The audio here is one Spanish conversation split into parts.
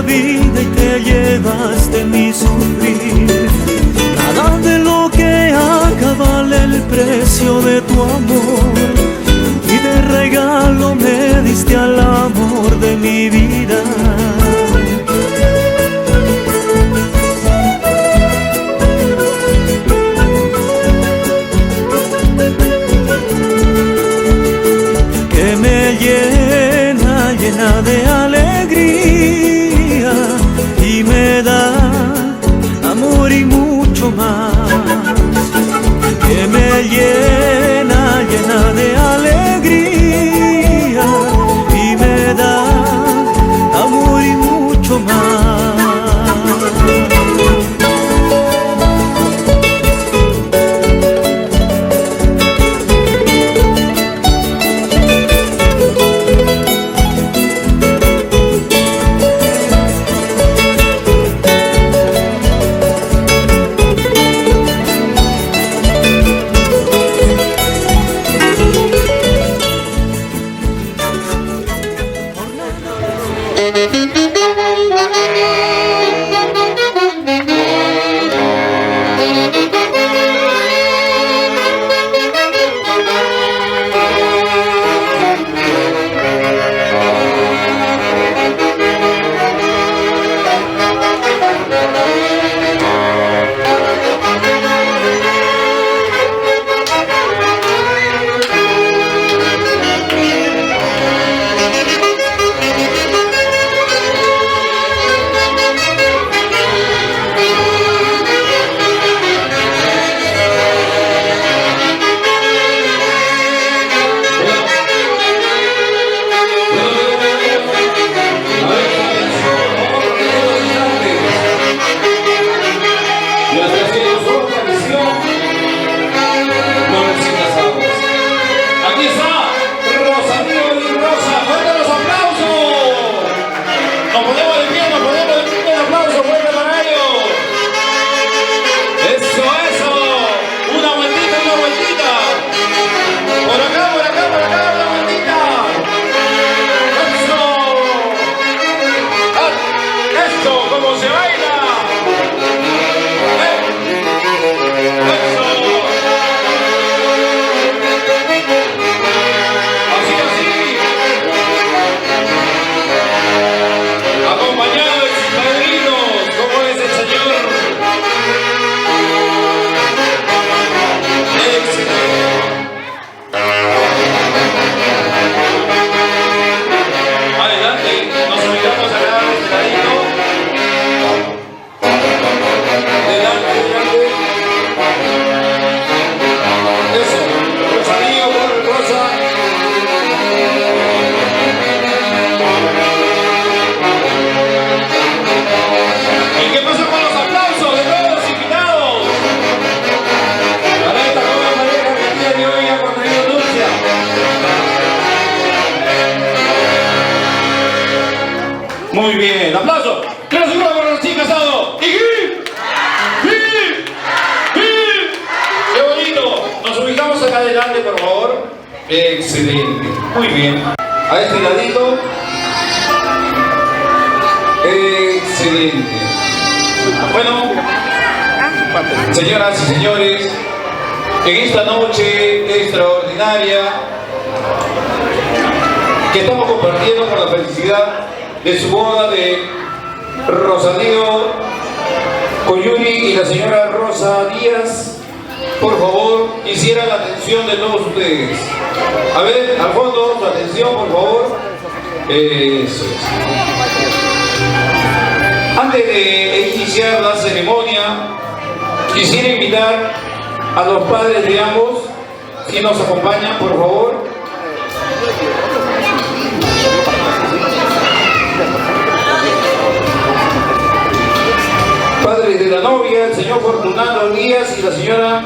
vida y te llevaste mi sufrir. Nada de lo que haga vale el precio de tu amor, y de regalo me diste al amor de mi vida. Que me llena, llena de alegría, y me da amor y mucho más. Que me llena, llena de alegría, y me da amor y mucho más. Muy bien, aplauso. Que nos ayuda con los recién casados. ¡Qué bonito! Nos ubicamos acá adelante, por favor. Excelente. Muy bien. A este ladito. Excelente. Bueno, señoras y señores, en esta noche extraordinaria que estamos compartiendo por la felicidad de su boda de Rosalío con Yuri y la señora Rosa Díaz, por favor, quisiera la atención de todos ustedes. A ver, al fondo, su atención, por favor. Eso es. Antes de iniciar la ceremonia, quisiera invitar a los padres de ambos, si nos acompañan, por favor. Padres de la novia, el señor Fortunado Díaz y la señora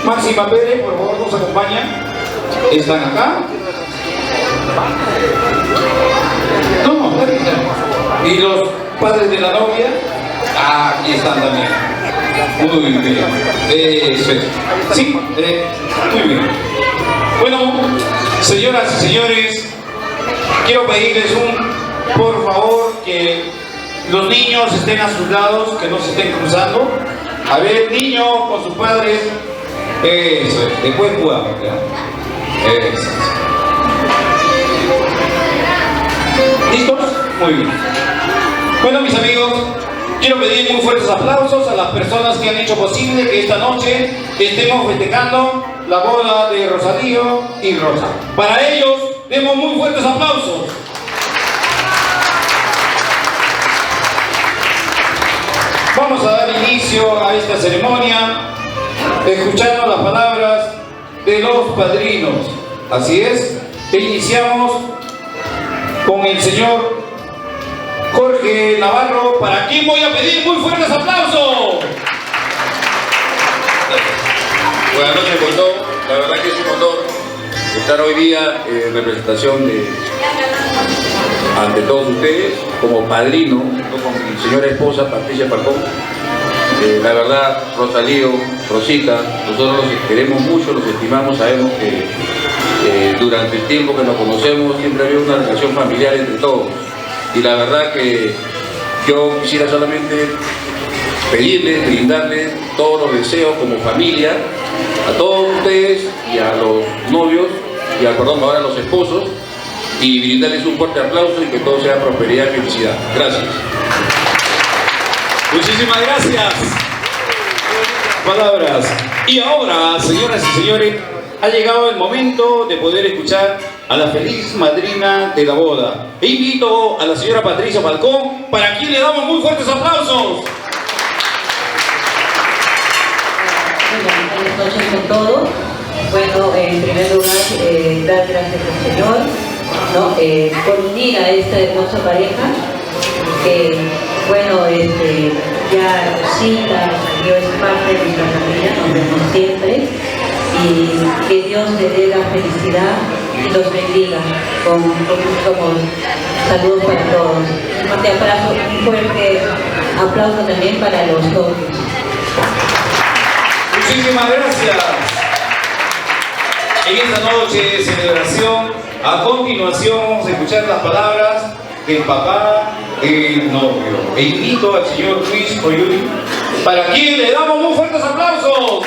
Máxima Pérez, por favor, nos acompañan. ¿Están acá? No, ¿y los padres de la novia? Ah, aquí están también. Muy bien. Eso es. Sí, muy bien. Bueno, señoras y señores, quiero pedirles por favor, que los niños estén a sus lados, que no se estén cruzando. A ver, niño con sus padres. Eso es, después jugamos, ¿ya? Eso. ¿Listos? Muy bien. Bueno, mis amigos, quiero pedir muy fuertes aplausos a las personas que han hecho posible que esta noche estemos festejando la boda de Rosalío y Rosa. Para ellos, demos muy fuertes aplausos. Vamos a dar inicio a esta ceremonia escuchando las palabras de los padrinos. Así es, iniciamos con el señor Jorge Navarro, para quien voy a pedir muy fuertes aplausos. Buenas noches con todos. La verdad que es un honor estar hoy día en representación ante todos ustedes como padrino, junto con mi señora esposa Patricia Falcón. La verdad, Rosalío, Rosita, nosotros los queremos mucho, los estimamos, sabemos que durante el tiempo que nos conocemos siempre había una relación familiar entre todos. Y la verdad que yo quisiera solamente pedirles, brindarles todos los deseos como familia a todos ustedes y a los novios y ahora a los esposos, y brindarles un fuerte aplauso y que todo sea prosperidad y felicidad. Gracias. Muchísimas gracias. Palabras. Y ahora, señoras y señores, ha llegado el momento de poder escuchar a la feliz madrina de la boda. E invito a la señora Patricia Falcón, para quien le damos muy fuertes aplausos. Buenas noches con todos. Bueno, en primer lugar, dar gracias al Señor, ¿no? Por unir a esta hermosa pareja. Bueno, ya Rosita, Dios es parte de nuestra familia, nos vemos siempre, y que Dios le dé la felicidad y los bendiga con saludos para todos. Un fuerte aplauso también para los novios. Muchísimas gracias. En esta noche de celebración, a continuación vamos a escuchar las palabras del papá del novio. E invito al señor Luis Oyuri, para quien le damos muy fuertes aplausos.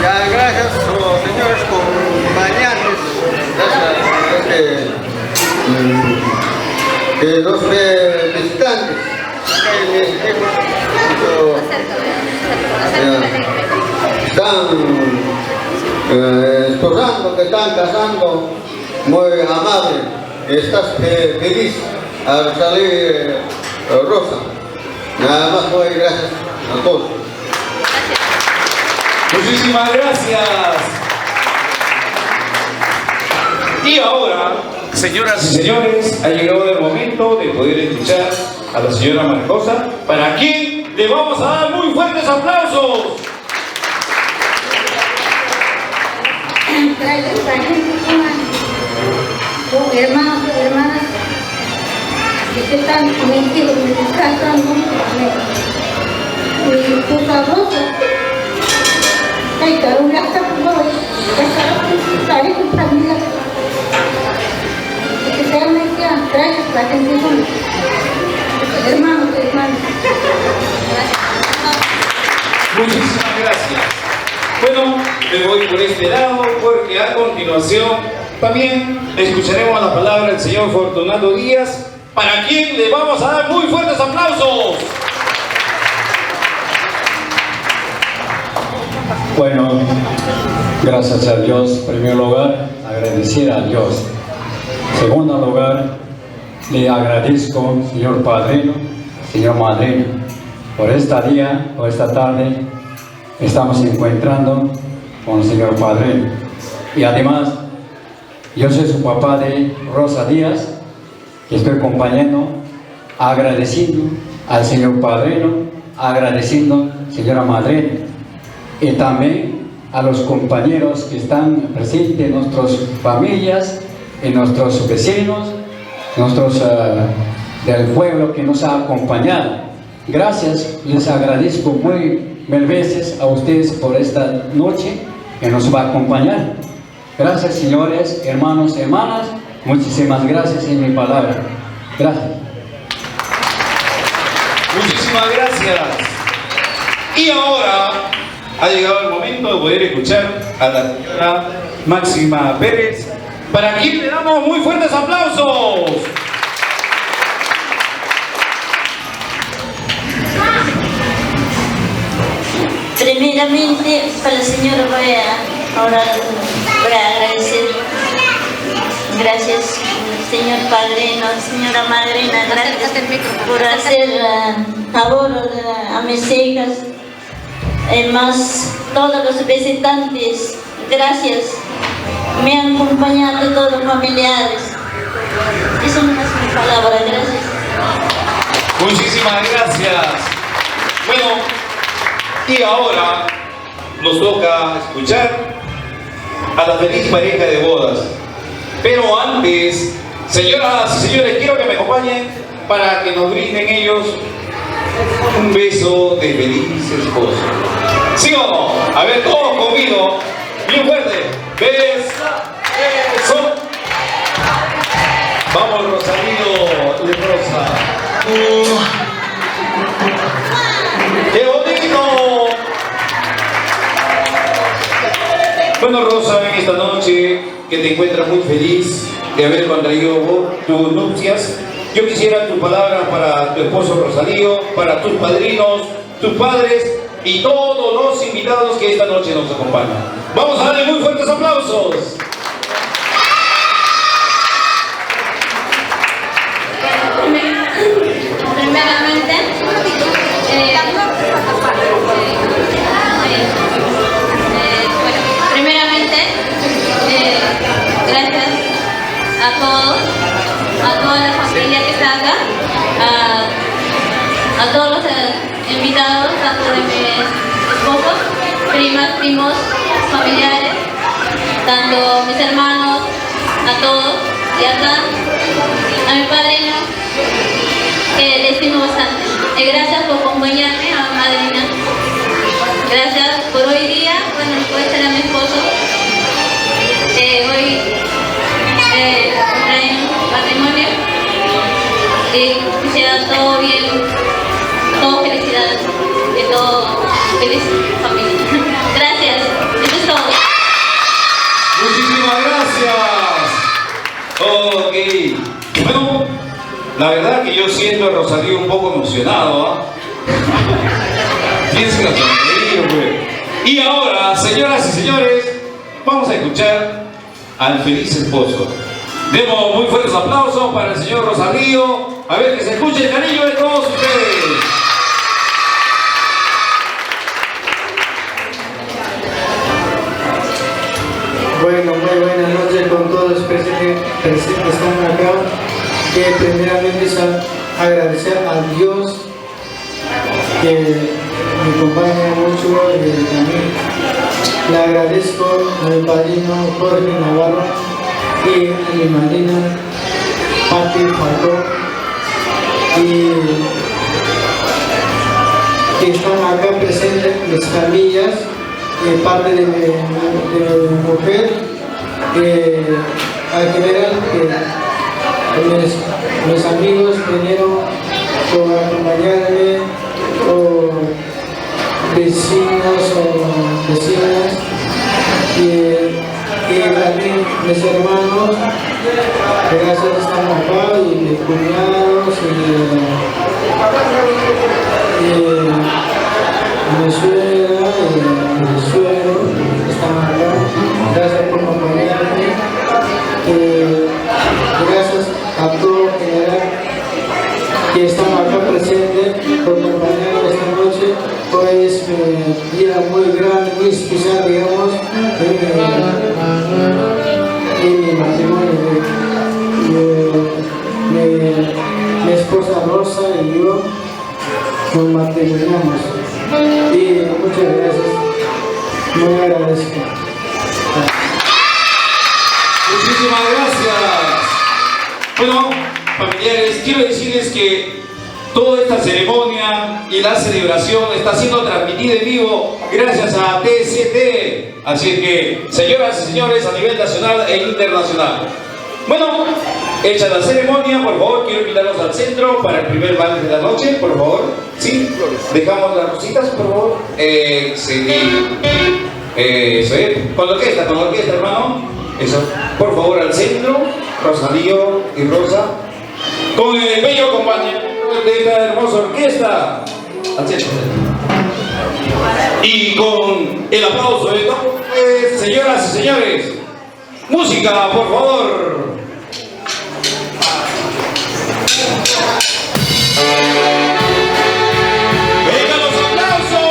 Ya, gracias, señores compañeros. Gracias de los visitantes. Están esposando, que están casando, muy amable. Estás feliz al salir Rosa. Nada más doy gracias a todos. Muchísimas gracias. Y ahora, señoras y señores, ha llegado el momento de poder escuchar a la señora Mariposa, para quien le vamos a dar muy fuertes aplausos. Hermanos y hermanas que están metidos, me descansan mi esposa Rosa. Hay que dar un acta por hoy, estaré con familia. Que se hagan gracias por la atención. Hermanos y hermanas. Muchísimas gracias. Bueno, me voy por este lado porque a continuación también escucharemos la palabra del señor Fortunato Díaz, para quien le vamos a dar muy fuertes aplausos. Bueno, gracias a Dios, en primer lugar, agradecer a Dios. En segundo lugar, le agradezco, señor padrino, señor madrino, por este día, por esta tarde, estamos encontrando con el señor padrino. Y además, yo soy su papá de Rosa Díaz, que estoy acompañando, agradeciendo al señor padrino, agradeciendo señora madrina, y también a los compañeros que están presentes en nuestras familias, en nuestros vecinos, nuestros del pueblo que nos ha acompañado. Gracias, les agradezco mil veces a ustedes por esta noche que nos va a acompañar. Gracias, señores, hermanos y hermanas. Muchísimas gracias en mi palabra. Gracias. Muchísimas gracias. Y ahora ha llegado el momento de poder escuchar a la señora Máxima Pérez, para quien le damos muy fuertes aplausos. Primeramente, para el Señor voy a agradecer. Gracias, Señor Padrino, Señora Madrina, gracias por hacer favor a mis hijas, más todos los visitantes, gracias. Me han acompañado todos los familiares. Eso no es mi palabra, gracias. Muchísimas gracias. Bueno, y ahora nos toca escuchar a la feliz pareja de bodas. Pero antes, señoras y señores, quiero que me acompañen para que nos brinden ellos un beso de feliz esposo. ¿Sí o no? A ver, todos conmigo, bien fuerte. Beso, beso. Vamos, Rosalío de Rosa. ¡Qué bonito! Bueno, Rosa, en esta noche que te encuentras muy feliz de haber contraído tus nupcias, yo quisiera tus palabras para tu esposo Rosalío, para tus padrinos, tus padres y todos los invitados que esta noche nos acompañan. Vamos a darle muy fuertes aplausos. Primeramente, gracias a todos, a toda la familia que está acá, a todos los invitados, tanto de mis esposos, primas, primos, familiares, tanto mis hermanos, a todos, y acá, a mi padrino, que le estimo bastante. Gracias por acompañarme, a mi madrina. Gracias por hoy día, bueno, puede ser a mi esposo. Hoy traen matrimonio y quisiera todo bien, todo felicidades, de todo feliz familia. Gracias, eso es todo. Muchísimas gracias. Ok. Bueno, la verdad que yo siento a Rosalío un poco emocionado, ¿ah? Tienes que sonreír, güey. Y ahora, señoras y señores, vamos a escuchar al feliz esposo. Demos muy fuertes aplausos para el señor Rosalío. A ver, que se escuche el cariño de todos ustedes. Bueno, muy buenas noches con todos los presentes que están acá. Que primeramente es agradecer a Dios que me acompaña mucho y también le agradezco a mi padrino Jorge Navarro y a mi madrina Pati Falcón, y que están acá presentes mis familias, parte de mi mujer, al general mis amigos vinieron por acompañarme, o vecinos o vecinas, y también mis hermanos, gracias están acá, y mis cuñados, y mi suegra y mi suegro están acá. Gracias por acompañarme. Gracias a todo en general que están acá presentes por acompañarme esta noche. Hoy es un día muy grande, muy especial, digamos, en mi matrimonio. Mi esposa Rosa y yo nos matrimoniamos. Y muchas gracias, muy agradezco. Muchísimas gracias. Bueno, familiares, quiero decirles que Toda esta ceremonia y la celebración está siendo transmitida en vivo gracias a TCT. Así que, señoras y señores, a nivel nacional e internacional. Bueno, hecha la ceremonia, por favor, quiero invitarlos al centro para el primer vals de la noche, por favor. Sí, dejamos las rositas, por favor. Sí. Eso es. Con la orquesta, hermano. Eso. Por favor, al centro, Rosalío y Rosa. Con el bello compañero de esta hermosa orquesta. Al centro. Y con el aplauso de todos, señoras y señores. Música, por favor. ¡Venga los aplausos!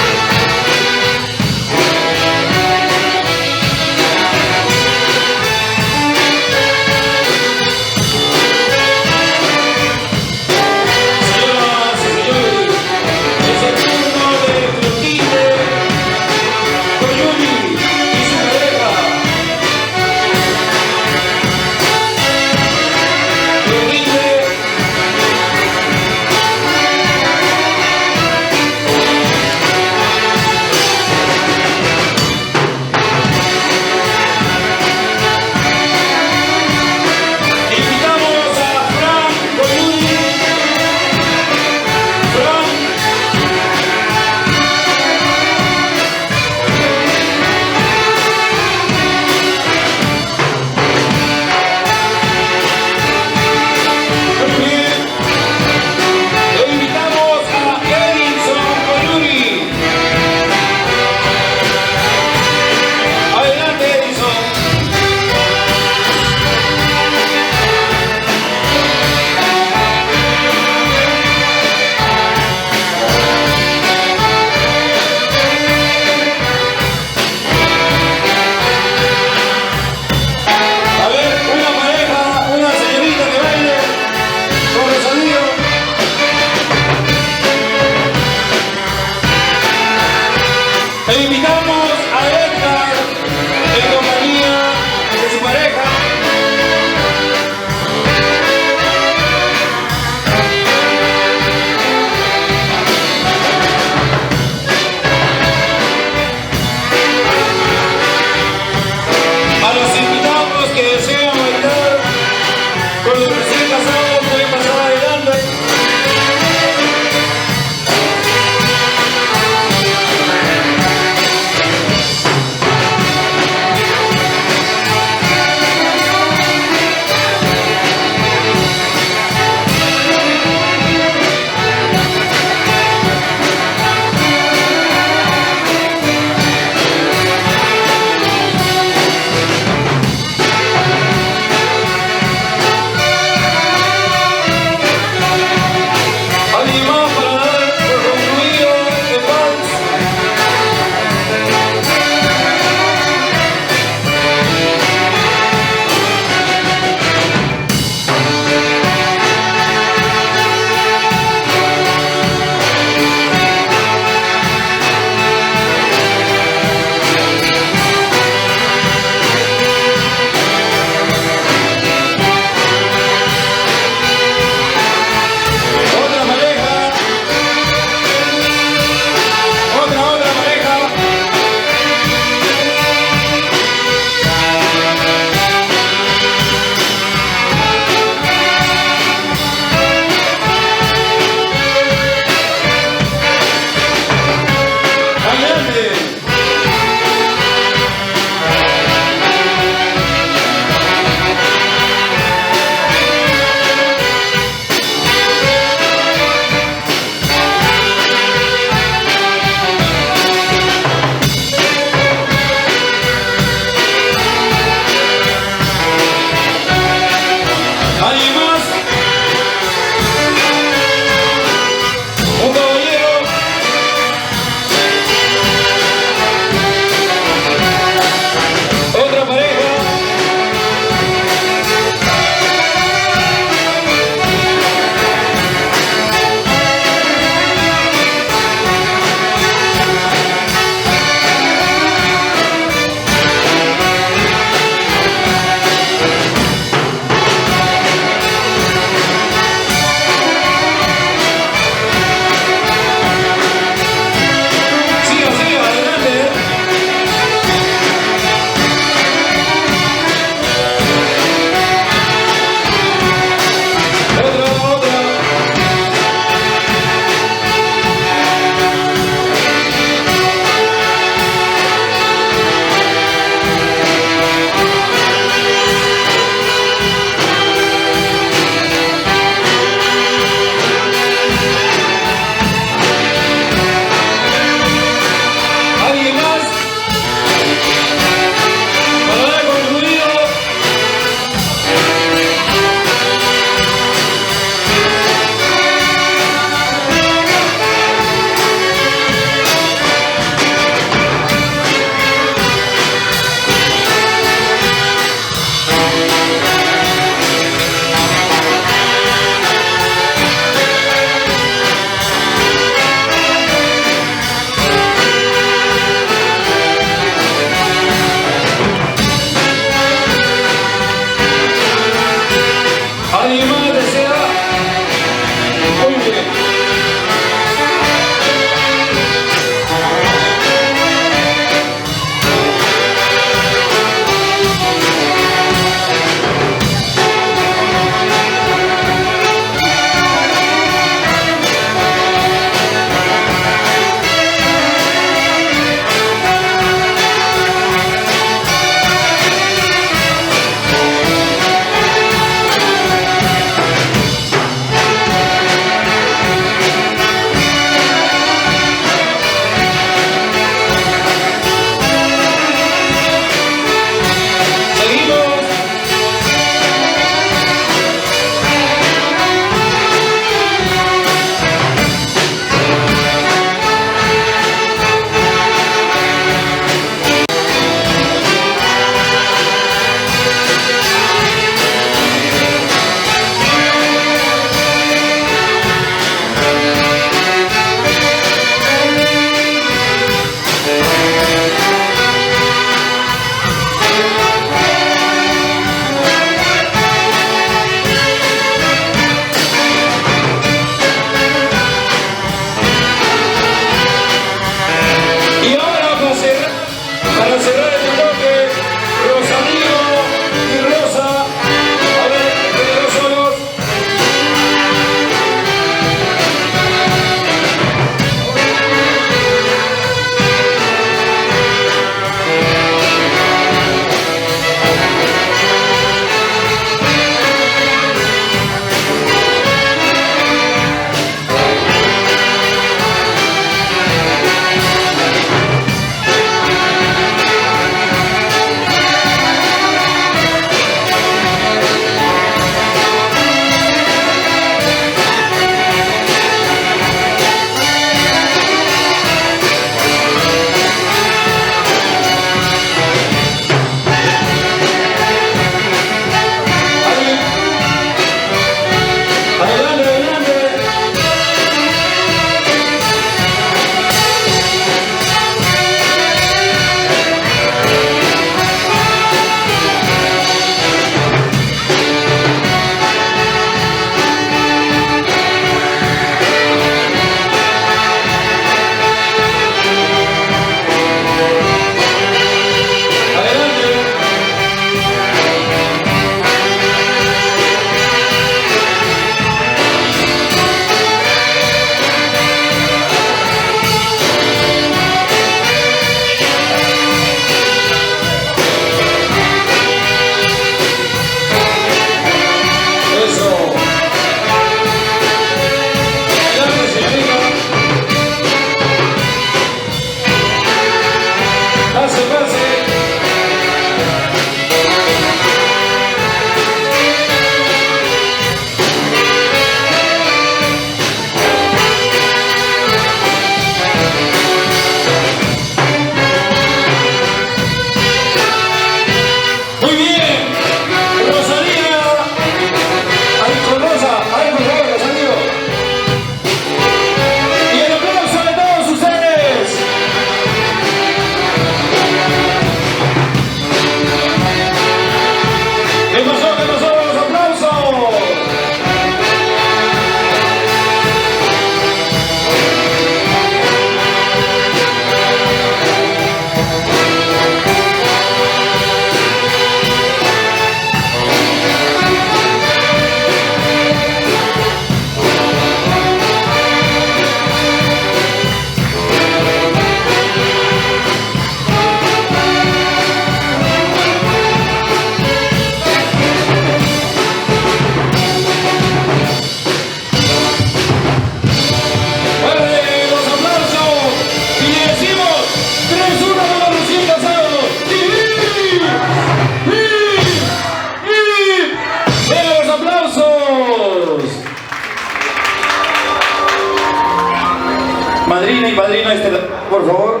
y padrino, este lado, por favor.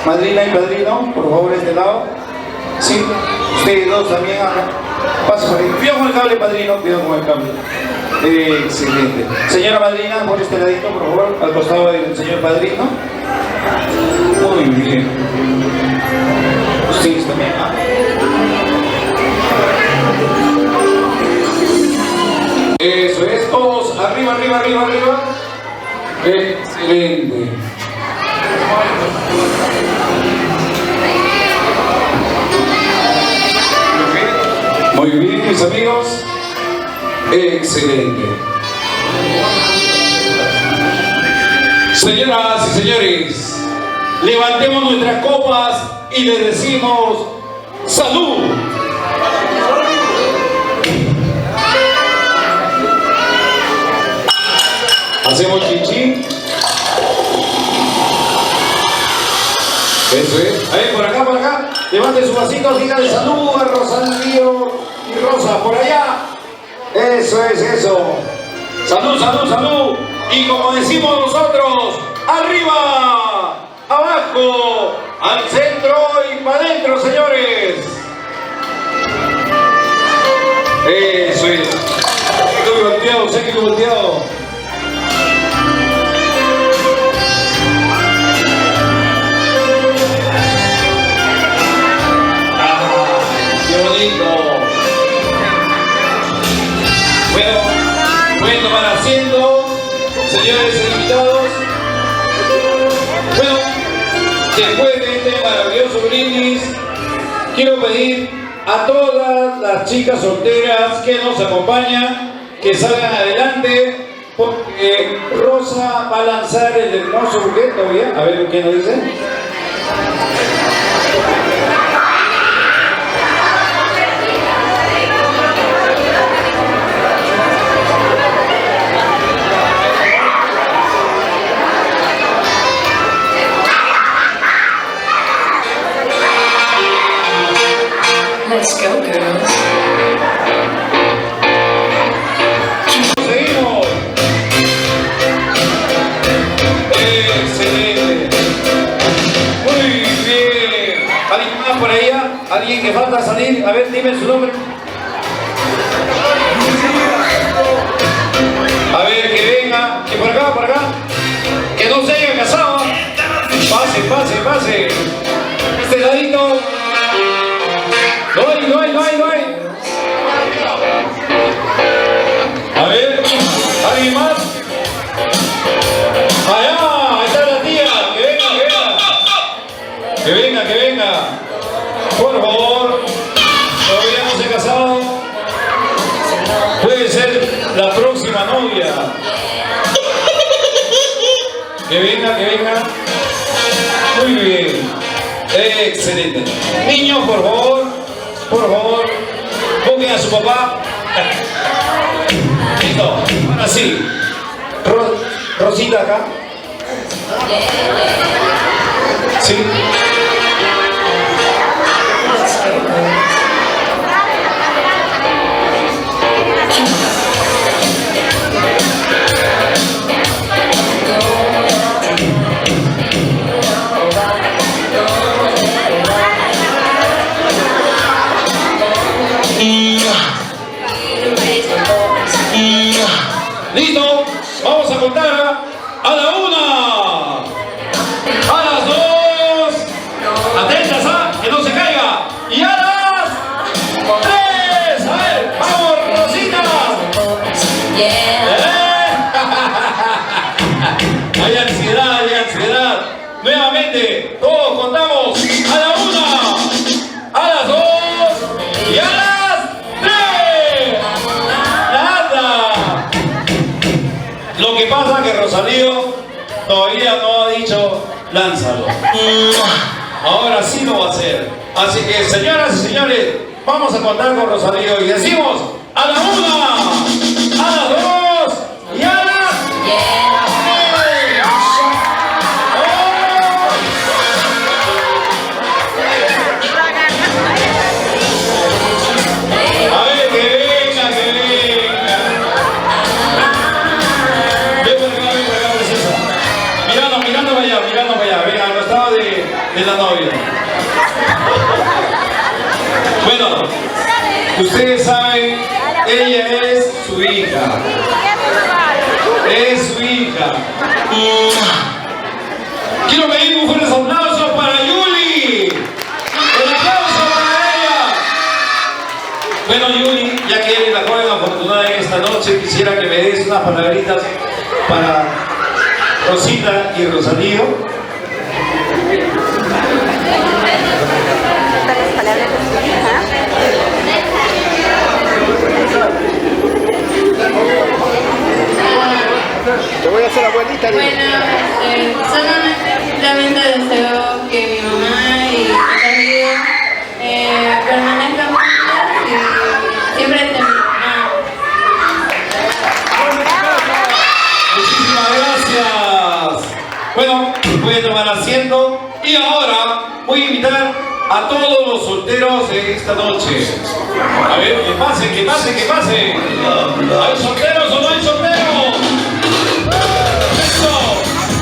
Madrina y padrino, por favor, este lado. Sí, ustedes dos también acá. Paso por ahí. Cuidado con el cable, padrino, cuidado con el cable. Excelente. Señora madrina, por este ladito, por favor, al costado del señor padrino. Muy bien. Ustedes también. Eso es, todos arriba, arriba, arriba, arriba. Excelente. Muy bien, mis amigos. Excelente. Señoras y señores, levantemos nuestras copas y le decimos ¡salud! Hacemos chinchín. Eso es. A ver, por acá, por acá. Levante su vasito, dígale salud a Rosalío y Rosa. Por allá. Eso es, eso. Salud, salud, salud. Y como decimos nosotros, arriba, abajo, al centro y para adentro, señores. Eso es. Séquito y volteado, séquito y volteado. Bueno, tomar asiento, señores invitados. Bueno, después de este maravilloso brindis, quiero pedir a todas las chicas solteras que nos acompañan que salgan adelante, porque Rosa va a lanzar el hermoso buquete todavía. A ver qué nos dice. Let's go, girls. Seguimos. Excelente. Muy bien. ¿Alguien más por allá? ¿Alguien que falta salir? A ver, dime su nombre. A ver, que venga. Que por acá, por acá. Que no se haya casado. Pase, pase, pase. Este ladito. No hay, no hay, no hay, no hay. A ver, ¿alguien más? Allá, ahí está la tía. Que venga, que venga. Que venga, que venga. Por favor. Todavía no se ha casado. Puede ser la próxima novia. Que venga, que venga. Muy bien. Excelente. Niños, por favor. Por favor, busquen a su papá. Listo, ahora sí. Rosita acá. Sí. Listo, vamos a contar a la 1, a las 2, atentas que no se caiga, y a las 3, a ver, vamos Rosita. Hay ansiedad, hay ansiedad. Nuevamente, todos contamos a la 1, a las 2 y a las 3. Nada. Lo que pasa es que Rosalío todavía no ha dicho lánzalo. Ahora sí lo va a hacer. Así que, señoras y señores, vamos a contar con Rosalío y decimos a la 1, a las 2 y a las 3. A ver, que venga, que venga. Ven por acá, princesa. Mirando, mirando saben, ella es su hija. Es su hija. Quiero pedir un fuerte aplauso para Yuli. El aplauso para ella. Bueno, Yuli, ya que eres la joven afortunada en esta noche, quisiera que me des unas palabritas para Rosita y Rosalío. Te voy a hacer abuelita. Bueno, solamente deseo que mi mamá y Rosalío permanezcan juntas y siempre estén bien. Muchísimas gracias. Bueno, voy a tomar asiento y ahora voy a invitar a todos los solteros de esta noche. A ver, que pasen, que pasen, que pasen. ¿Hay solteros o no hay solteros? ¡Eso!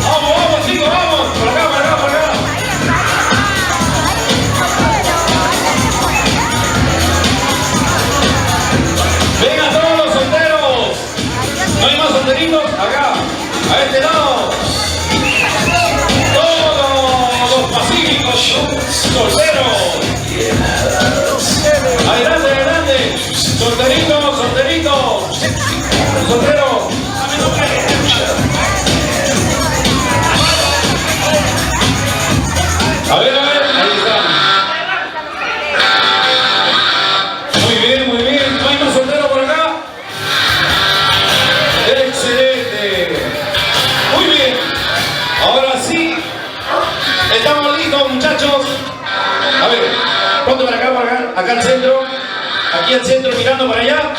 ¡Vamos, vamos, chicos, vamos! Por acá, por acá, por acá. ¡Vengan todos los solteros! ¿No hay más solteritos? Acá, a este lado. Todos los pacíficos solteros. Adelante, adelante. Solteritos, solteritos. Soltero. A ver, ahí está. Muy bien, muy bien. ¿No hay más soltero por acá? Excelente. Muy bien. Ahora sí. Estamos listos, muchachos. A ver, pronto para acá, acá al centro. Aquí al centro, mirando para allá.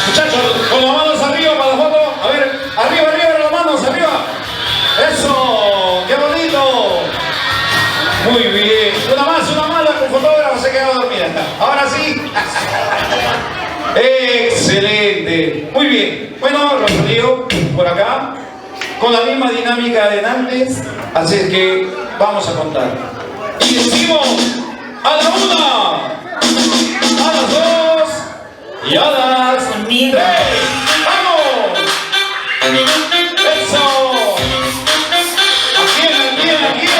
Muchachos, con las manos arriba para la foto. A ver, arriba, arriba, las manos, arriba. Eso, qué bonito. Muy bien. Una más, la fotógrafo se queda dormida. Ahora sí. Excelente. Muy bien. Bueno, Rosalío, por acá, con la misma dinámica de antes. Así es que vamos a contar. Y decimos a la 1, a las 2 y a las 3. ¡Vamos! ¡Eso! ¿A quién? ¿A quién? ¿A quién?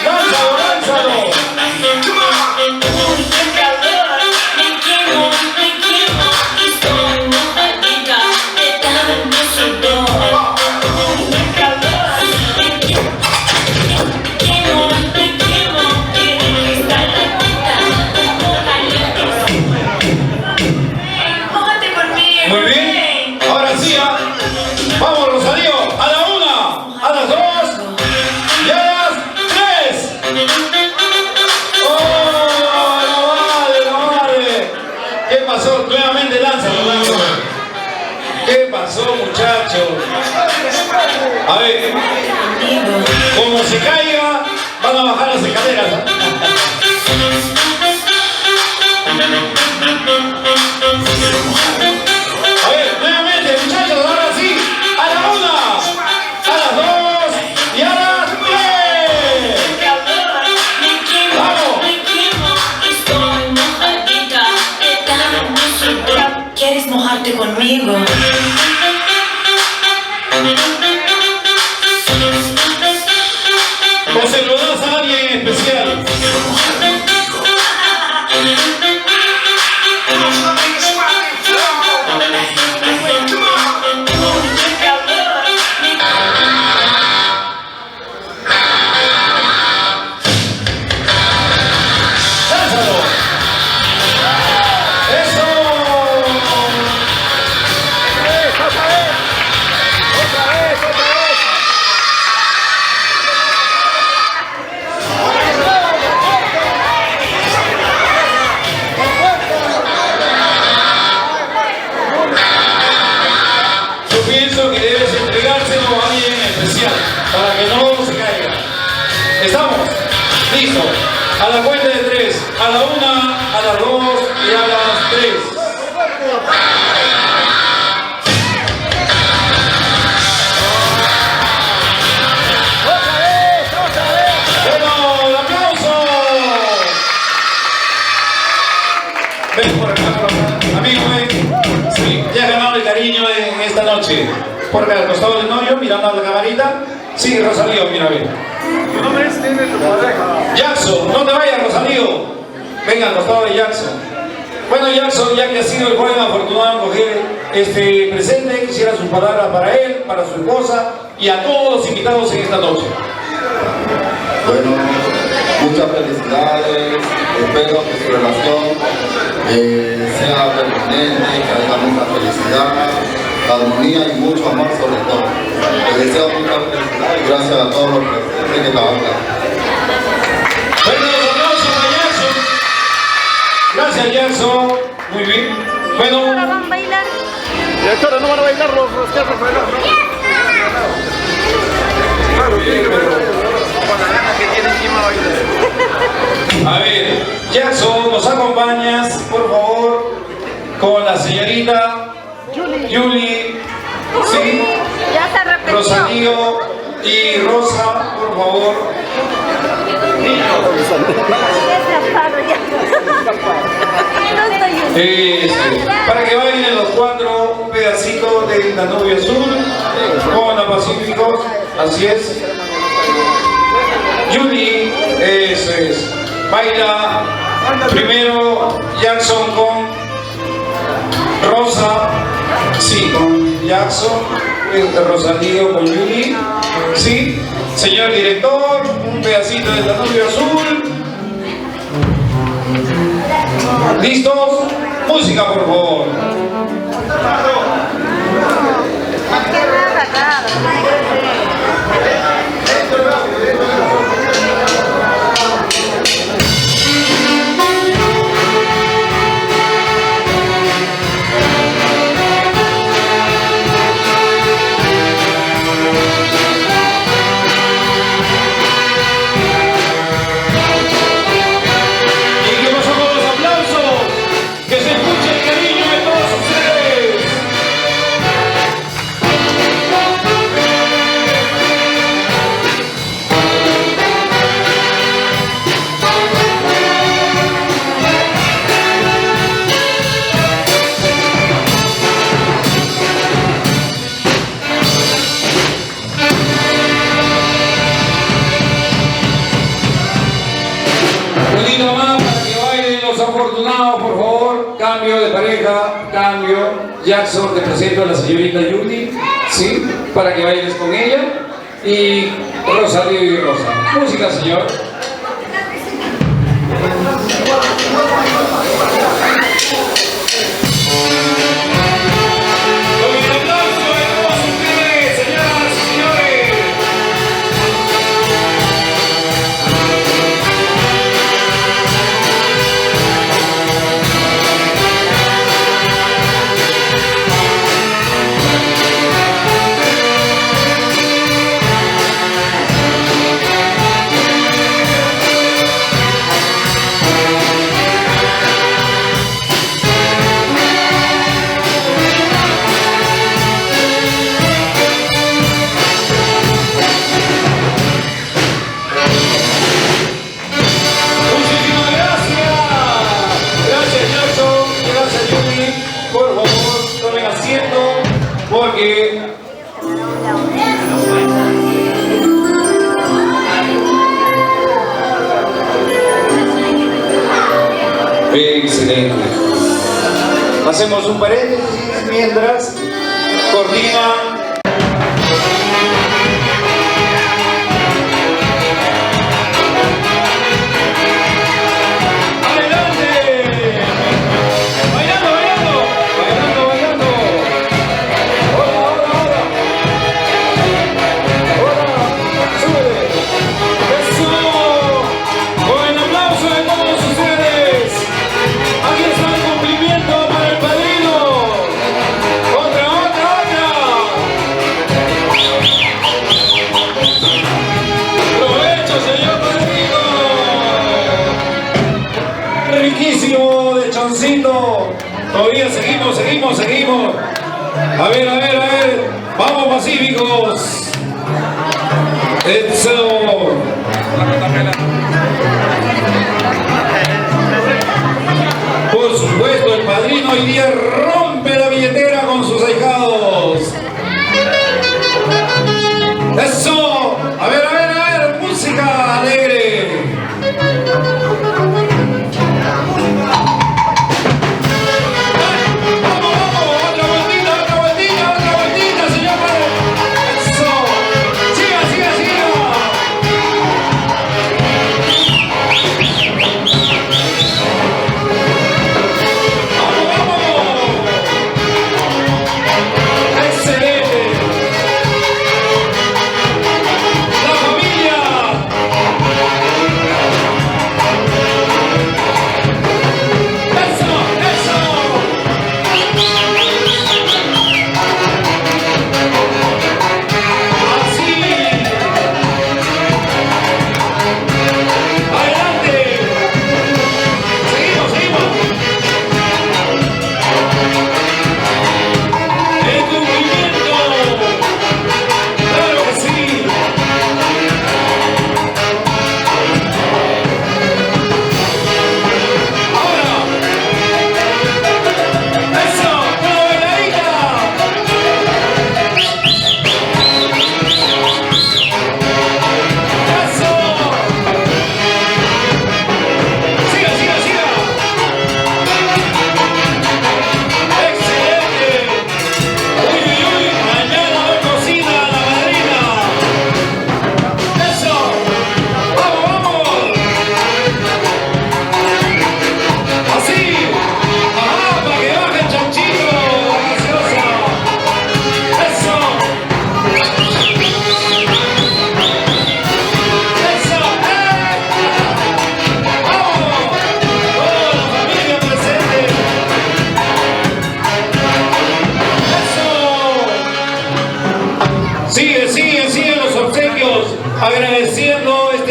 ¡Lánzalo, lánzalo! Muy bien, ahora sí, vamos Rosalío, a la 1, a las 2 y a las 3. ¡Oh, no vale, no vale! ¿Qué pasó? Nuevamente lánzalo, lánzalo. ¿Qué pasó, muchachos? A ver, como se caiga, van a bajar las escaleras. A ver, nuevamente, muchachos, ahora sí, a la 1, a las 2 y a las 3. ¡Vamos! ¿Quieres mojarte conmigo? ¿O se lo das a alguien especial? Para que no se caiga. ¿Estamos? Listo. A la cuenta de 3. A la 1, a las 2 y a las 3. por acá al costado del novio, mirando a la camarita. Sí, Rosalío, mira, ven. Tu nombre es tu pareja. Jackson, no te vayas, Rosalío. Venga, al costado de Jackson. Bueno, Jackson, ya que ha sido el joven afortunado en coger este presente, quisiera sus palabras para él, para su esposa y a todos los invitados en esta noche. Bueno, muchas felicidades, espero que su relación sea permanente, que haya mucha felicidad, armonía y mucho amor sobre todo. Les deseo mucha felicidad y gracias a todos los presentes que trabajan. Bueno, los aplausos a Jackson. Gracias, Jackson. Muy bien. Bueno. ¿Ahora van a bailar? Directora, no van a bailar los carros, ¿no? A ver, Jackson, ¿nos acompañas, por favor, con la señorita Julie, sí, Rosalío y Rosa, por favor? Para que bailen los 4 pedacitos del Danubio Azul con la Pacífico, así es. Julie, eso es. Baila primero Jackson con Rosa, sí, con Jackson, Rosalío con Julie, sí. Señor director, un pedacito del Danubio Azul. ¿Listos? Música, por favor. Afortunados, por favor, cambio de pareja, cambio. Jackson, te presento a la señorita Judy, ¿sí? Para que bailes con ella. Y Rosalío y Rosa. Música, señor. Porque excelente. Hacemos un paréntesis mientras coordina. Todavía seguimos. A ver. Vamos, Pacíficos. Eso. Por supuesto, el padrino hoy día rompe la billetera con sus ahijados.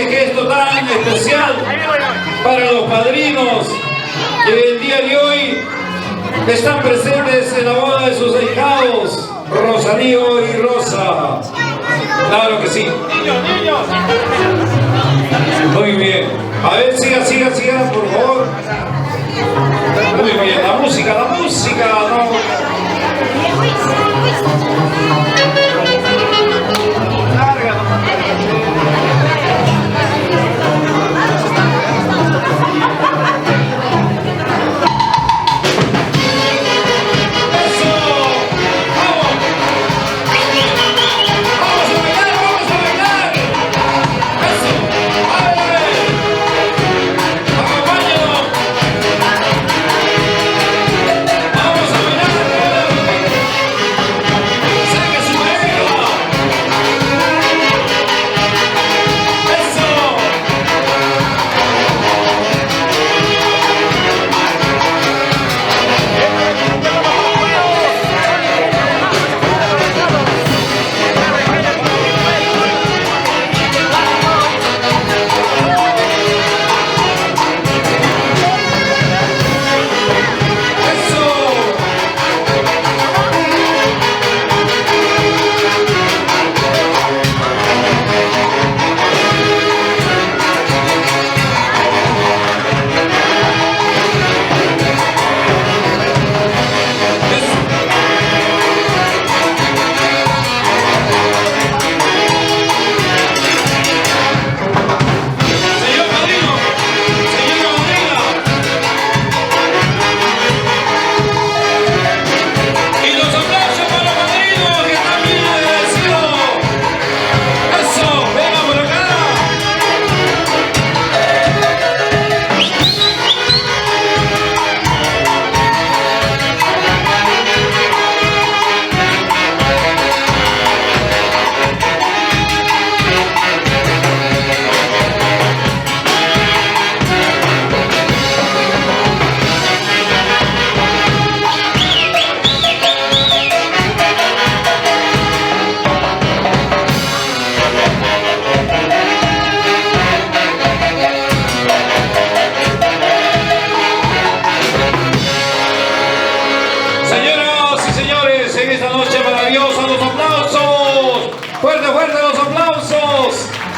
gesto tan especial para los padrinos que el día de hoy están presentes en la boda de sus ahijados, Rosalío y Rosa. Claro que sí. Muy bien. A ver, siga, por favor. Muy bien, la música, ¿no?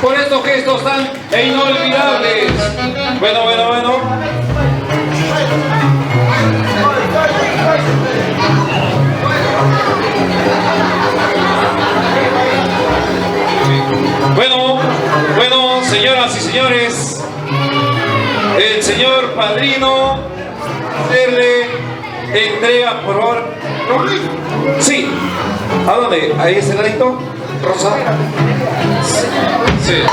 Por estos gestos tan inolvidables. Bueno. Bueno, señoras y señores, el señor padrino hacerle entrega, por favor. Sí. ¿A dónde? ¿Ahí ese ladito? Rosa. Sí.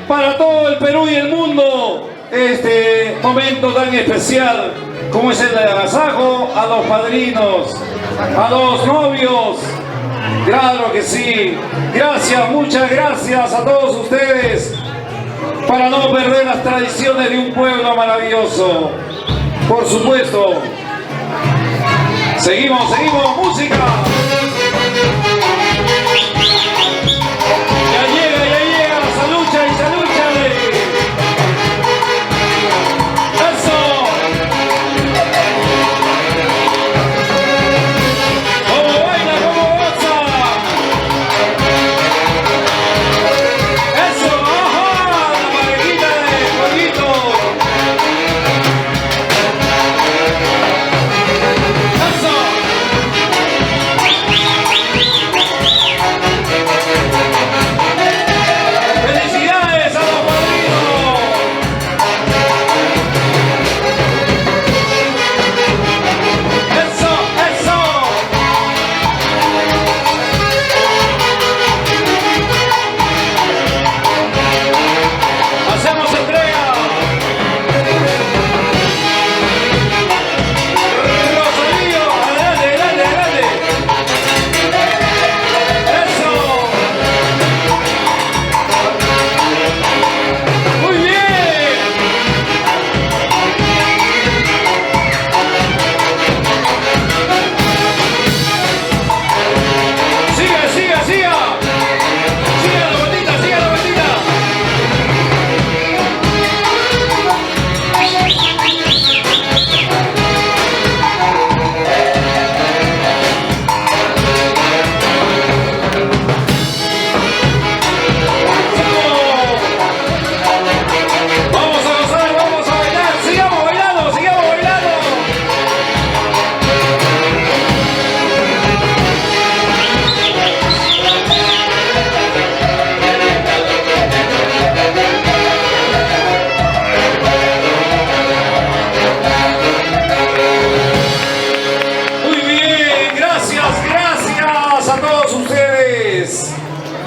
Para todo el Perú y el mundo, este momento tan especial como es el agasajo a los padrinos, a los novios. Claro que sí. Gracias, muchas gracias a todos ustedes, para no perder las tradiciones de un pueblo maravilloso. Por supuesto. Seguimos, música.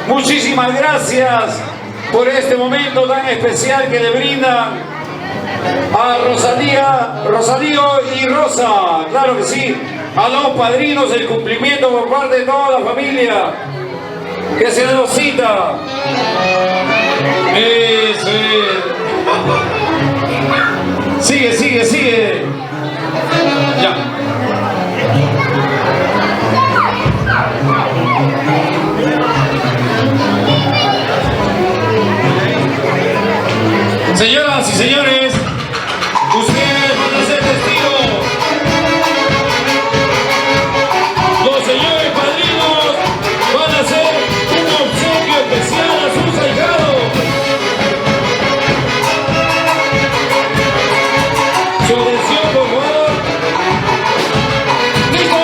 Muchísimas gracias por este momento tan especial que le brindan a Rosalío y Rosa. Claro que sí, a los padrinos, el cumplimiento por parte de toda la familia que se nos cita. Eso es. Sigue. Ya. Señoras y señores, ustedes van a ser testigos. Los señores padrinos van a hacer un obsequio especial a sus ahijados. Su atención, por favor. ¿Listo?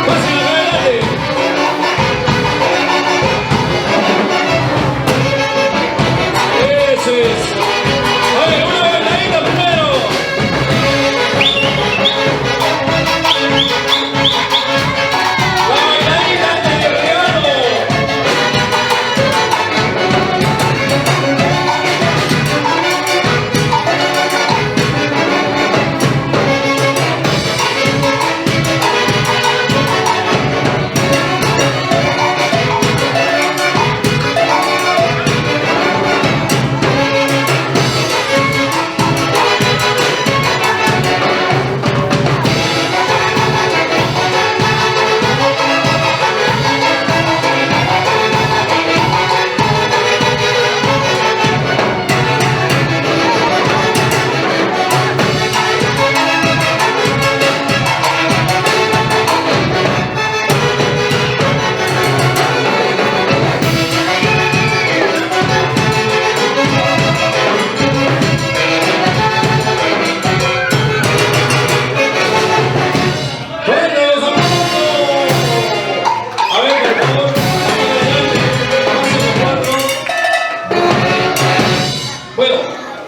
Pasen adelante. Eso es. A ver, una bailadita primero. La bailadita antes del regalo.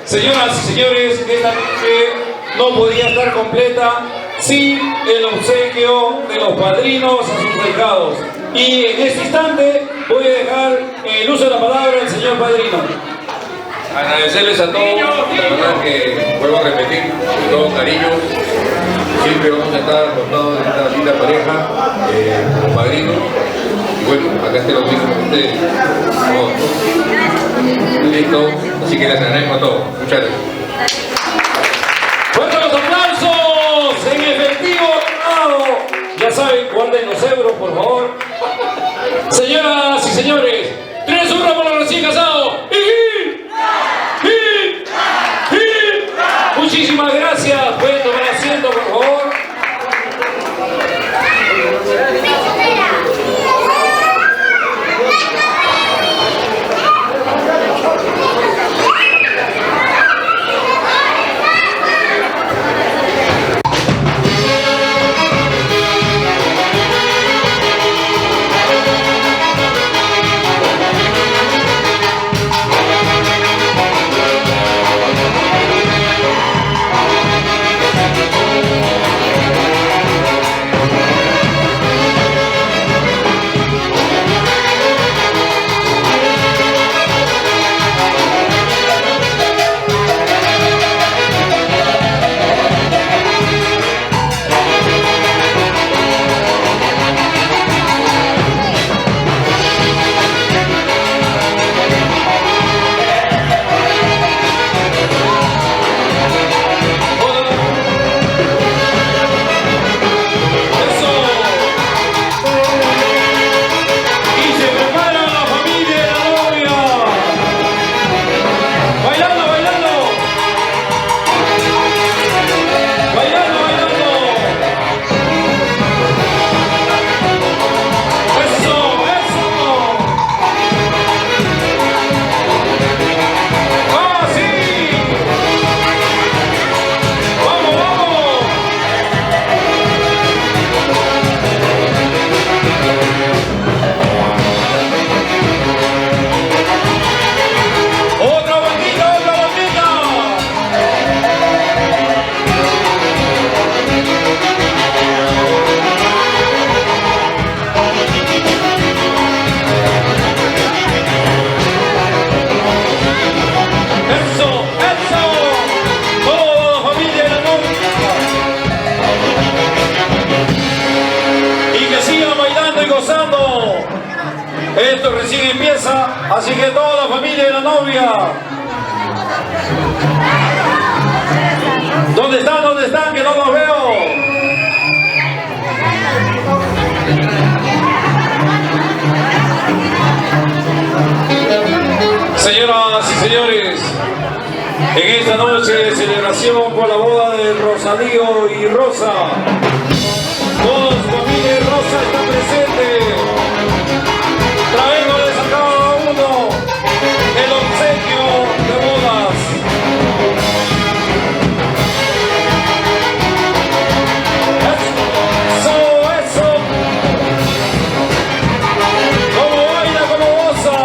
Señoras y señores, esta noche no podía estar completa sin el obsequio de los padrinos a sus ahijados. Y en este instante voy a dejar el uso de la palabra al señor padrino. Agradecerles a todos, la verdad que vuelvo a repetir, con todo cariño, siempre vamos a estar al costado de esta linda pareja, como padrinos. Y bueno, acá está lo mismo con ustedes. Listo, así que les agradezco a todos. Muchas gracias. ¡Fuertes los aplausos! En efectivo, ya saben, guarden los euros, por favor. Señoras y señores, 3 horas para los recién casados. Muchísimas gracias. Pueden tomar asiento, por favor. Esto recién empieza, así que toda la familia de la novia. ¿Dónde están? ¿Dónde están? Que no los veo. Señoras y señores, en esta noche de celebración por la boda de Rosalío y Rosa, toda su familia de Rosa está presente, trayéndoles a cada uno el obsequio de bodas. Eso, como baila, como goza.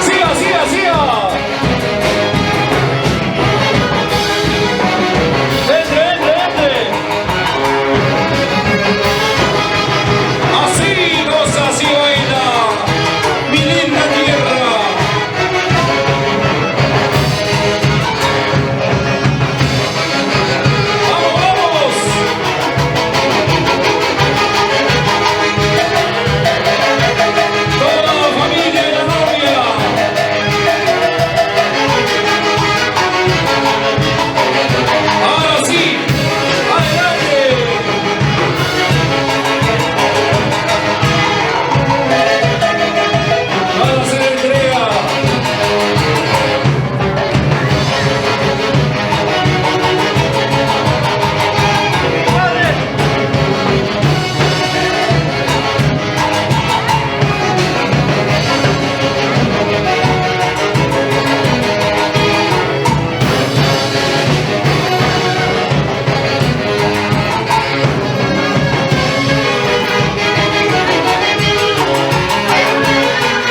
Siga, siga, siga. Entre, entre, entre. Así goza, así baila mi linda tierra. ¡Vamos, vamos! Toda la familia de la novia. Ahora sí, adelante. Vamos a hacer entrega.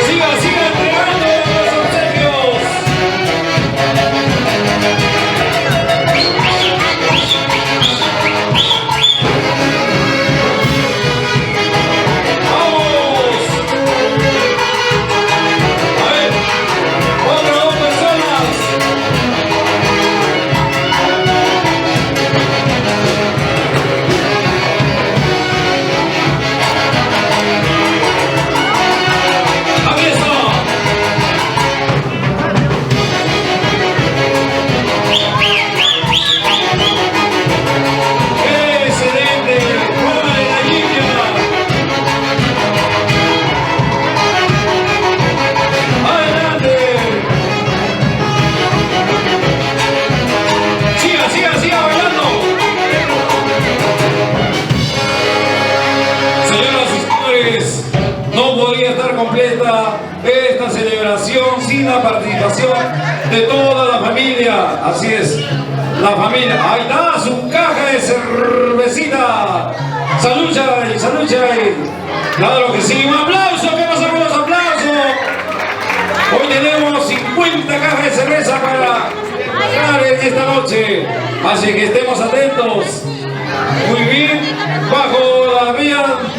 Siga, siga entregando los obsequios. ¡Vamos! A ver, otras dos personas. Aquí está. ¡Excelente! ¡Póngale la limpia! ¡Adelante! ¡Siga, siga, siga bailando! Señoras y señores, no podría estar completa esta celebración sin la participación de toda la familia. Así es, la familia. Ahí está, su caja de cervecita. Salud, Chay, salud, Chay. Claro que sí, un aplauso. ¿Qué pasa con los aplausos? Hoy tenemos 50 cajas de cerveza para dar en esta noche. Así que estemos atentos. Muy bien, bajo las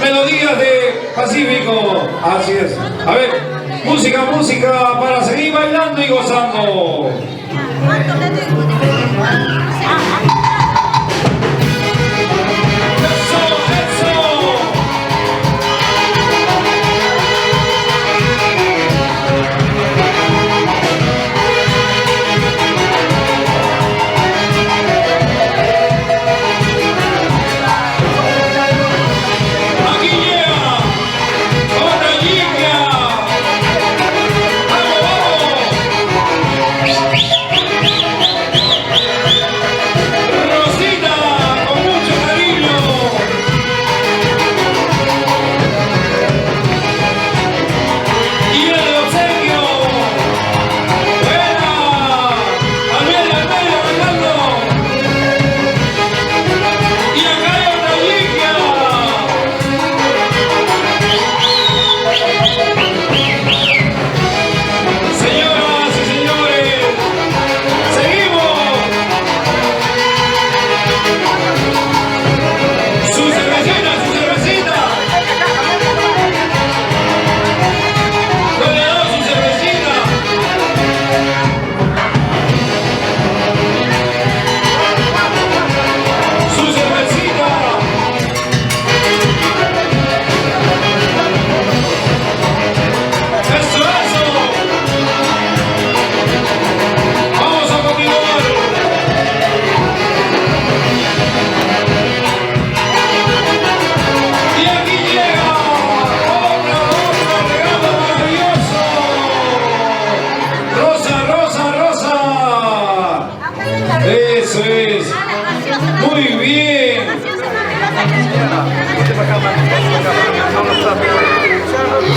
melodías de Pacífico. Así es. A ver, música, música para seguir bailando y gozando. Eso, eso. Aquí llega otra limpia. ¡Vamos, vamos!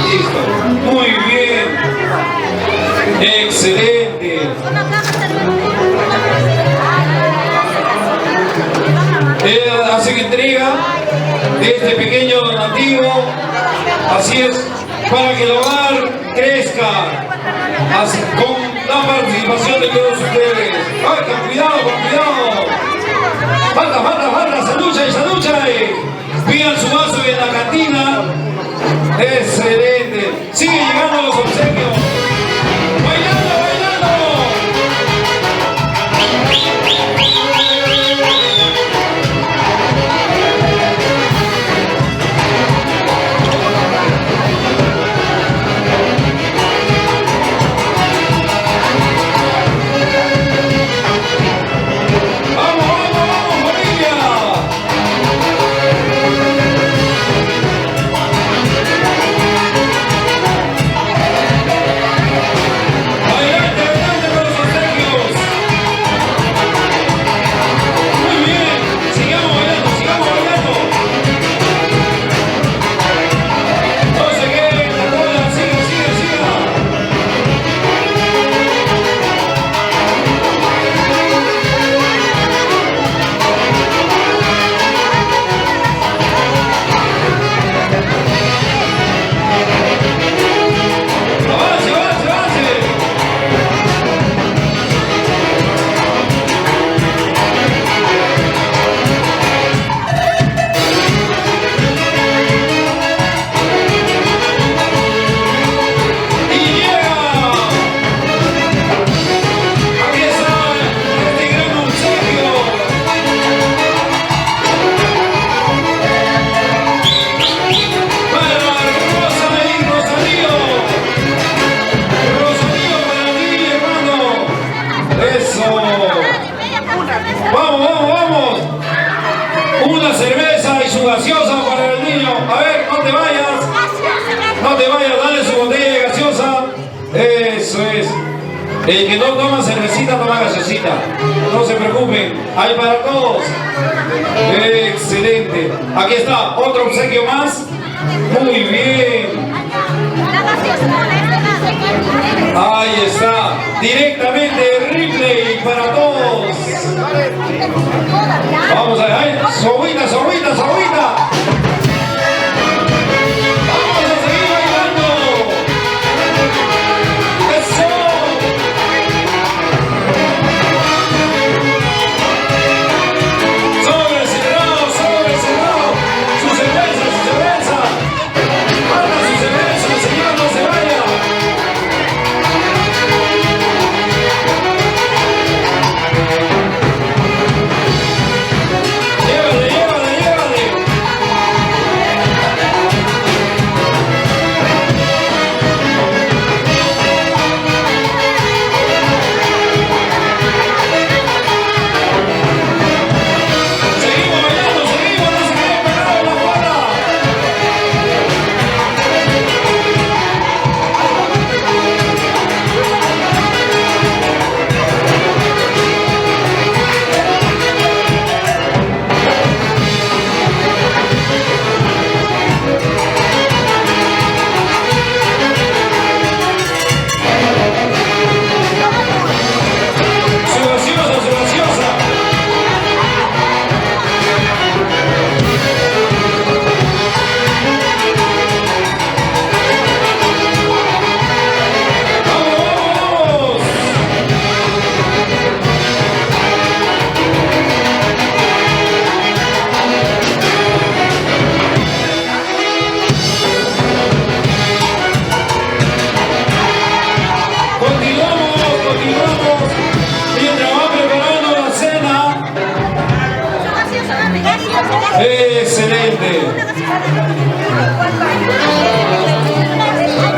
Listo. Muy bien. Excelente. Hacen entrega de este pequeño donativo, así es, para que el hogar crezca, así, con la participación de todos ustedes. ¡Ay, con cuidado, con cuidado! ¡Falta! ¡Salucha y! Pidan su vaso en la cantina. ¡Excelente! ¡Siguen llegando los obsequios! ¡Bailando! Una cerveza y su gaseosa para el niño. A ver, no te vayas, dale su botella de gaseosa. Eso es. El que no toma cervecita, toma gaseosita. No se preocupen, hay para todos. Excelente. Aquí está, otro obsequio más. Muy bien. Ahí está, directamente Ripley para todos. Vamos a ver, su agüita. Vamos a seguir bailando. Eso. Sobre cerrado. Su cerveza. Anda su cerveza, señor, no se vaya. Excelente.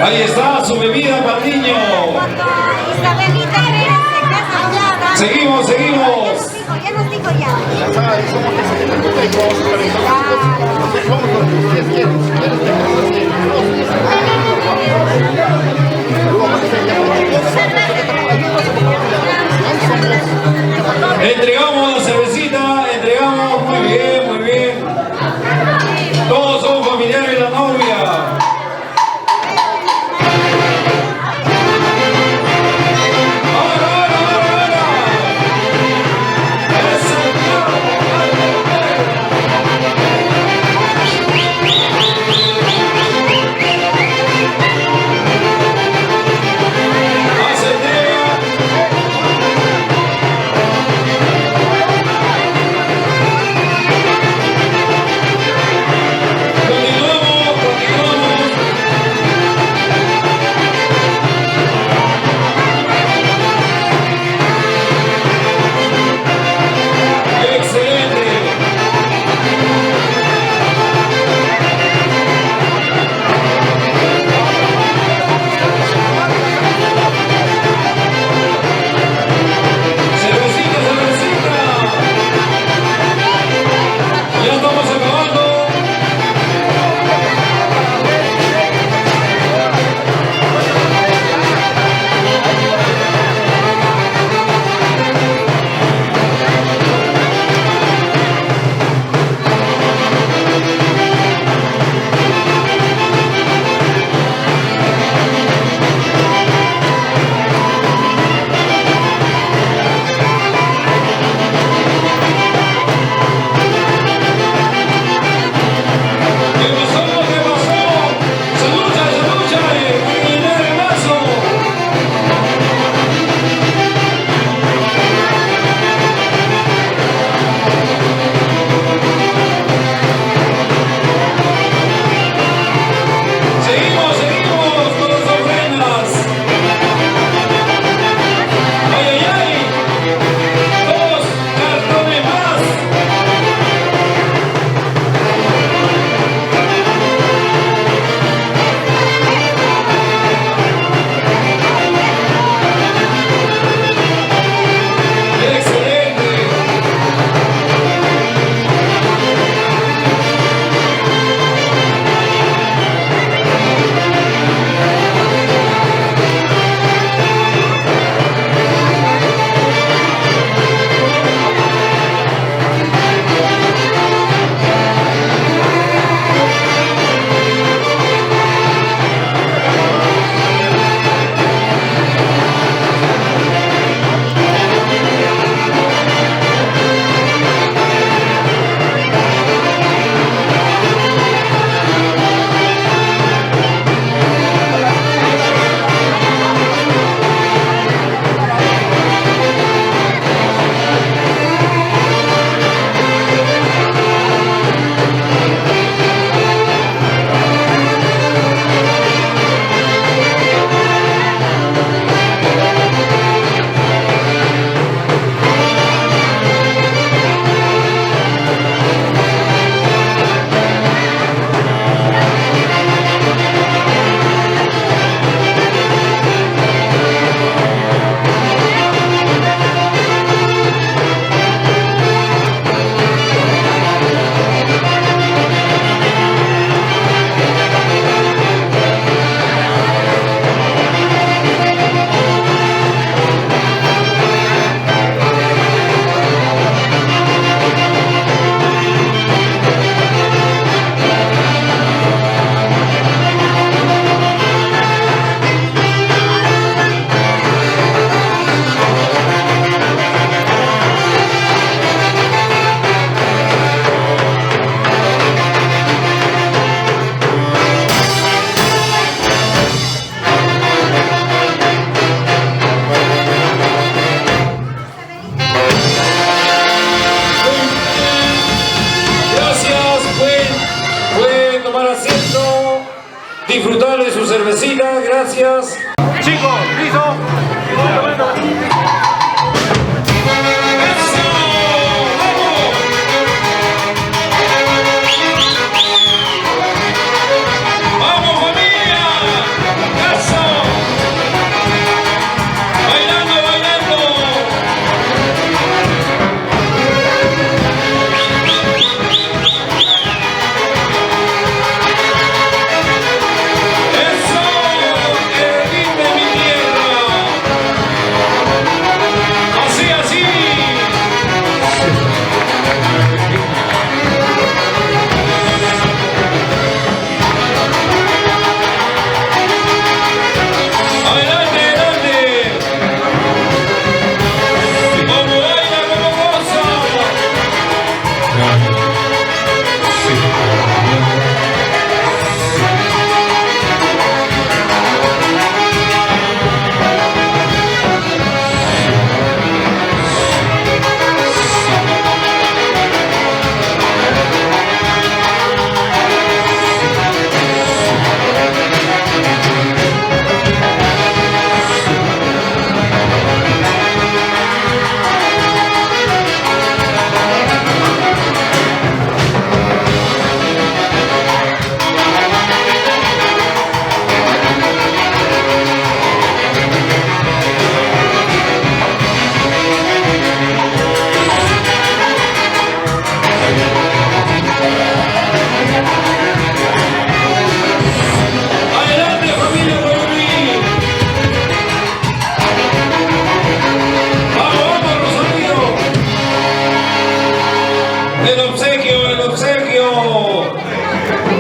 Ahí está su bebida para el niño. Seguimos. Ya nos dijo ya. Entregamos la cervecita, muy bien. disfrutar de su cervecita. Gracias. Chicos, listo.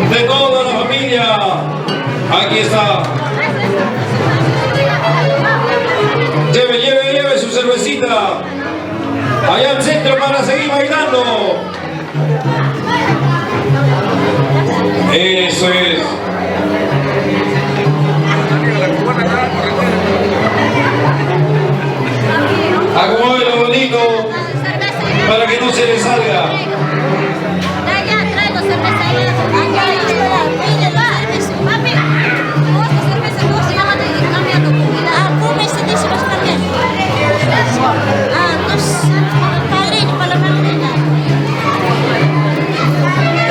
de toda la familia. Aquí está. Lleve su cervecita allá al centro para seguir bailando. Eso es. Acomódelo bonito para que no se le salga.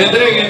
Entregue.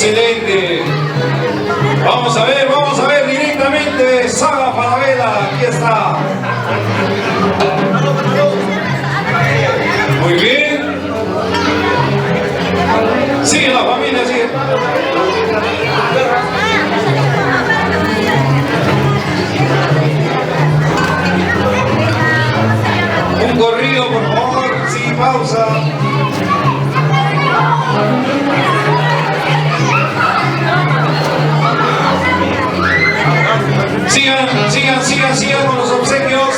Excelente. Vamos a ver directamente Saga Falabella. Aquí está. Muy bien. Sigue la familia, sigue. Un corrido, por favor. Sí, pausa. Sigan con los obsequios.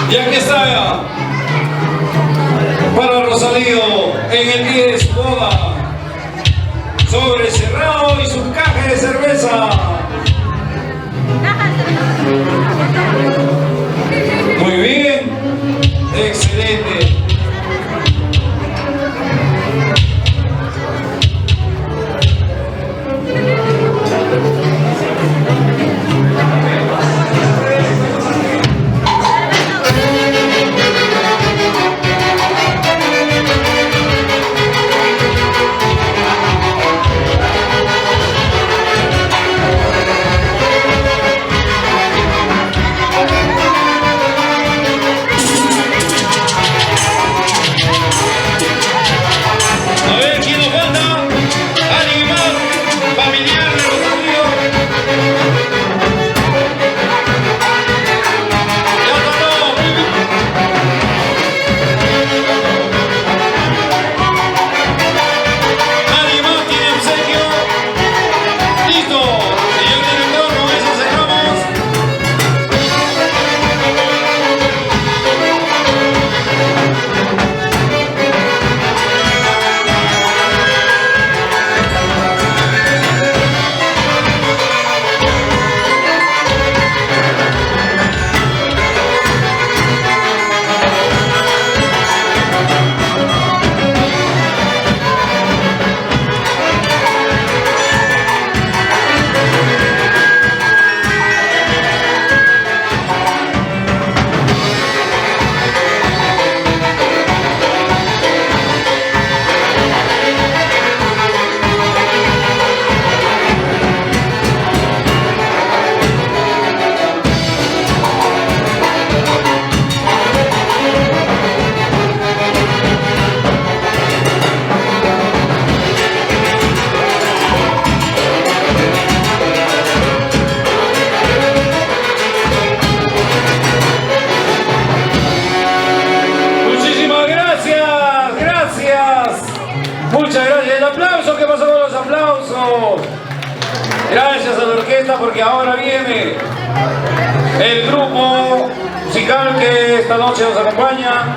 Y aquí está para Rosalío en el día de su boda, sobre cerrado y su caja de cerveza. Muy bien, excelente. Muchas gracias. El aplauso, ¿qué pasó con los aplausos? Gracias a la orquesta, porque ahora viene el grupo musical que esta noche nos acompaña.